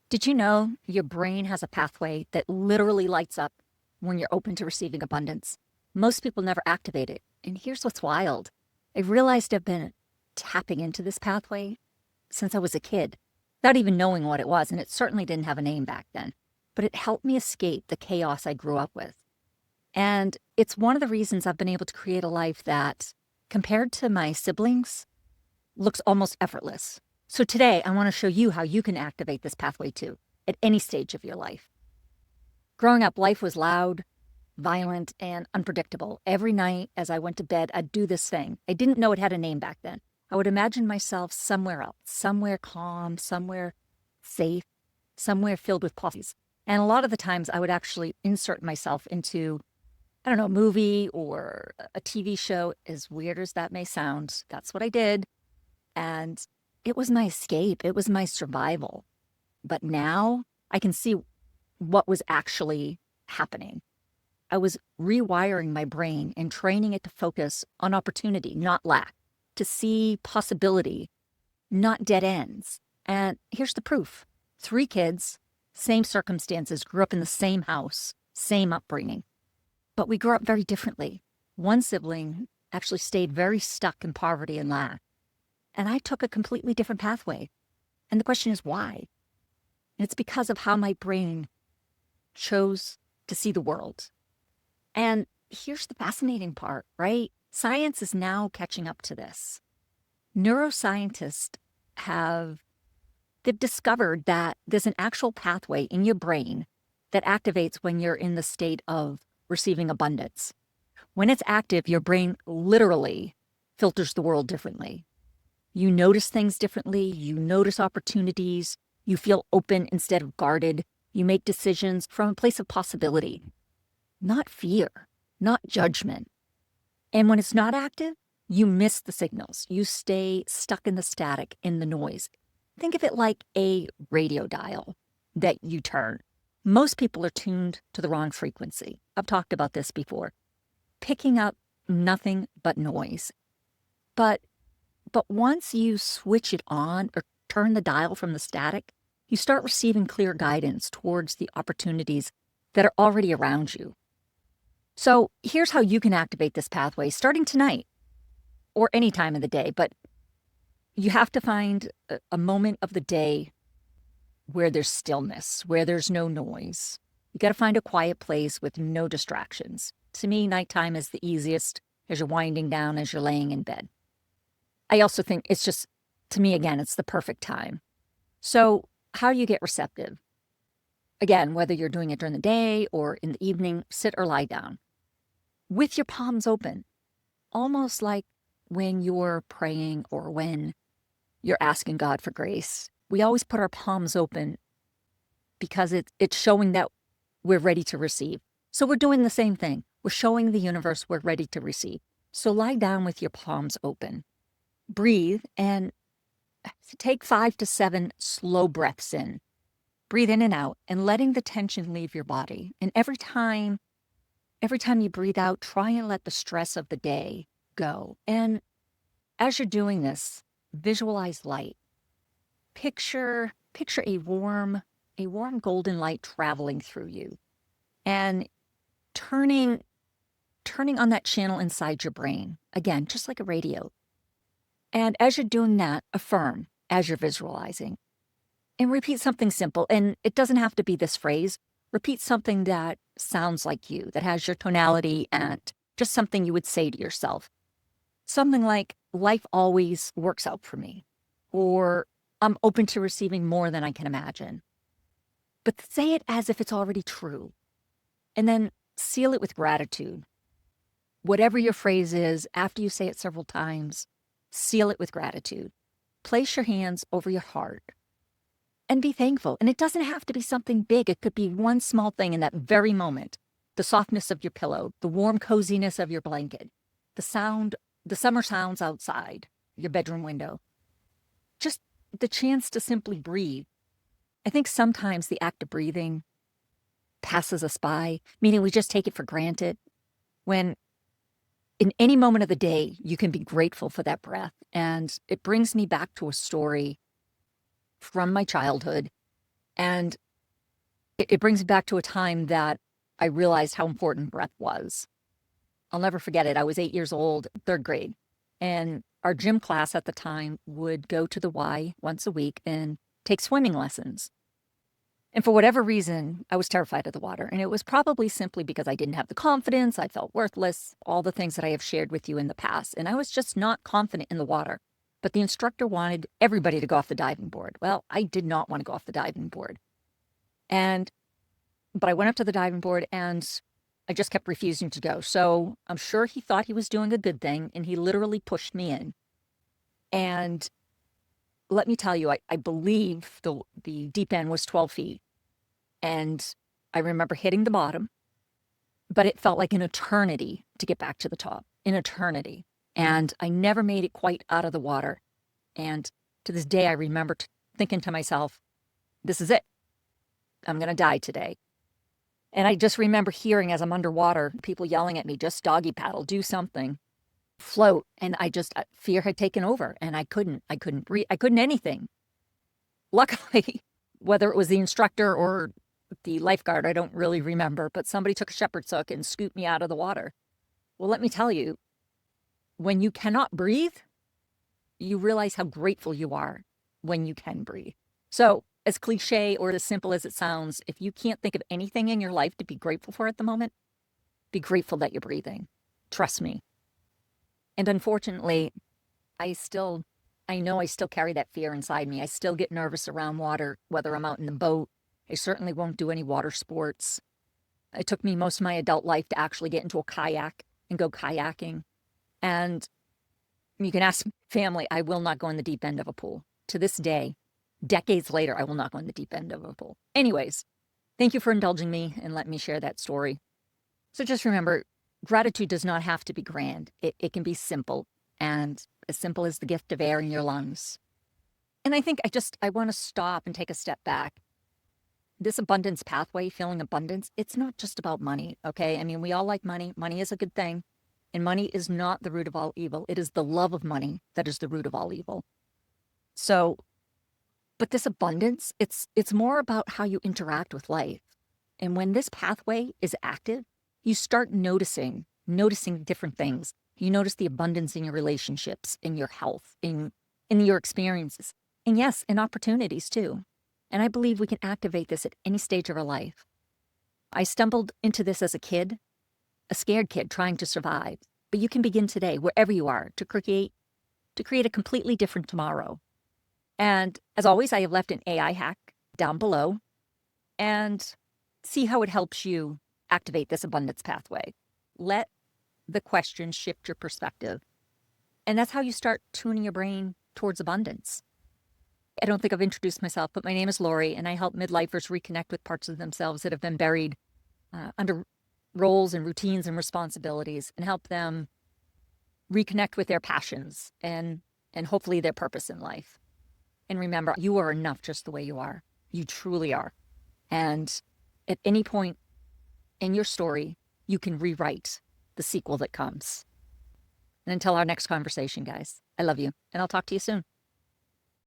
Did you know your brain has a pathway that literally lights up when you're open to receiving abundance? Most people never activate it. And here's what's wild. I realized I've been tapping into this pathway since I was a kid, without even knowing what it was. And it certainly didn't have a name back then. But it helped me escape the chaos I grew up with. And it's one of the reasons I've been able to create a life that, compared to my siblings, looks almost effortless. So today, I want to show you how you can activate this pathway too, at any stage of your life. Growing up, life was loud, violent, and unpredictable. Every night as I went to bed, I'd do this thing. I didn't know it had a name back then. I would imagine myself somewhere else, somewhere calm, somewhere safe, somewhere filled with possibilities. And a lot of the times I would actually insert myself into, I don't know, a movie or a TV show. As weird as that may sound, that's what I did. And it was my escape. It was my survival. But now I can see what was actually happening. I was rewiring my brain and training it to focus on opportunity, not lack, to see possibility, not dead ends. And here's the proof. 3 kids, same circumstances, grew up in the same house, same upbringing. But we grew up very differently. One sibling actually stayed very stuck in poverty and lack. And I took a completely different pathway. And the question is why? And it's because of how my brain chose to see the world. And here's the fascinating part, right? Science is now catching up to this. Neuroscientists they've discovered that there's an actual pathway in your brain that activates when you're in the state of receiving abundance. When it's active, your brain literally filters the world differently. You notice things differently, you notice opportunities, you feel open instead of guarded, you make decisions from a place of possibility, not fear, not judgment. And when it's not active, you miss the signals. You stay stuck in the static, in the noise. Think of it like a radio dial that you turn. Most people are tuned to the wrong frequency. I've talked about this before. Picking up nothing but noise. But once you switch it on or turn the dial from the static, you start receiving clear guidance towards the opportunities that are already around you. So here's how you can activate this pathway starting tonight or any time of the day. But you have to find a moment of the day where there's stillness, where there's no noise. You got to find a quiet place with no distractions. To me, nighttime is the easiest as you're winding down, as you're laying in bed. I also think it's just, to me, again, it's the perfect time. So how do you get receptive? Again, whether you're doing it during the day or in the evening, sit or lie down with your palms open, almost like when you're praying or when you're asking God for grace. We always put our palms open because it's showing that we're ready to receive. So we're doing the same thing. We're showing the universe we're ready to receive. So lie down with your palms open. Breathe and take 5 to 7 slow breaths in. Breathe in and out and letting the tension leave your body. And every time you breathe out, try and let the stress of the day go. And as you're doing this, visualize light. Picture a warm golden light traveling through you and turning on that channel inside your brain. Again, just like a radio. And as you're doing that, affirm as you're visualizing and repeat something simple. And it doesn't have to be this phrase. Repeat something that sounds like you, that has your tonality and just something you would say to yourself. Something like, life always works out for me, or I'm open to receiving more than I can imagine. But say it as if it's already true. And then seal it with gratitude. Whatever your phrase is, after you say it several times, seal it with gratitude. Place your hands over your heart and be thankful. And it doesn't have to be something big. It could be one small thing in that very moment. The softness of your pillow, the warm coziness of your blanket, the summer sounds outside your bedroom window. Just the chance to simply breathe. I think sometimes the act of breathing passes us by, meaning we just take it for granted, when in any moment of the day, you can be grateful for that breath. And it brings me back to a story from my childhood And it brings me back to a time that I realized how important breath was. I'll never forget it. I was 8 years old, third grade, and our gym class at the time would go to the Y once a week and take swimming lessons. And for whatever reason, I was terrified of the water. And it was probably simply because I didn't have the confidence, I felt worthless, all the things that I have shared with you in the past. And I was just not confident in the water. But the instructor wanted everybody to go off the diving board. Well, I did not want to go off the diving board. But I went up to the diving board and I just kept refusing to go. So I'm sure he thought he was doing a good thing, and he literally pushed me in. And let me tell you, I believe the deep end was 12 feet. And I remember hitting the bottom, but it felt like an eternity to get back to the top, an eternity. And I never made it quite out of the water. And to this day, I remember thinking to myself, this is it. I'm going to die today. And I just remember hearing, as I'm underwater, people yelling at me, just doggy paddle, do something, float. And fear had taken over, and I couldn't breathe. I couldn't anything. Luckily, whether it was the instructor or the lifeguard, I don't really remember, but somebody took a shepherd's hook and scooped me out of the water. Well, let me tell you, when you cannot breathe, you realize how grateful you are when you can breathe. So, as cliche or as simple as it sounds, if you can't think of anything in your life to be grateful for at the moment, be grateful that you're breathing. Trust me. And unfortunately, I know I still carry that fear inside me. I still get nervous around water, whether I'm out in the boat. I certainly won't do any water sports. It took me most of my adult life to actually get into a kayak and go kayaking. And you can ask family, I will not go in the deep end of a pool. To this day, decades later, I will not go in the deep end of a pool. Anyways, thank you for indulging me and letting me share that story. So just remember, gratitude does not have to be grand. It can be simple, and as simple as the gift of air in your lungs. And I think I want to stop and take a step back. This abundance pathway, feeling abundance, it's not just about money, okay? I mean, we all like money. Money is a good thing. And money is not the root of all evil. It is the love of money that is the root of all evil. So, but this abundance, it's more about how you interact with life. And when this pathway is active, you start noticing different things. You notice the abundance in your relationships, in your health, in your experiences. And yes, in opportunities too. And I believe we can activate this at any stage of our life. I stumbled into this as a kid, a scared kid trying to survive. But you can begin today, wherever you are, to create a completely different tomorrow. And as always, I have left an AI hack down below, and see how it helps you activate this abundance pathway. Let the question shift your perspective. And that's how you start tuning your brain towards abundance. I don't think I've introduced myself, but my name is Lori, and I help midlifers reconnect with parts of themselves that have been buried under roles and routines and responsibilities, and help them reconnect with their passions and hopefully their purpose in life. And remember, you are enough just the way you are. You truly are. And at any point in your story, you can rewrite the sequel that comes. And until our next conversation, guys, I love you, and I'll talk to you soon.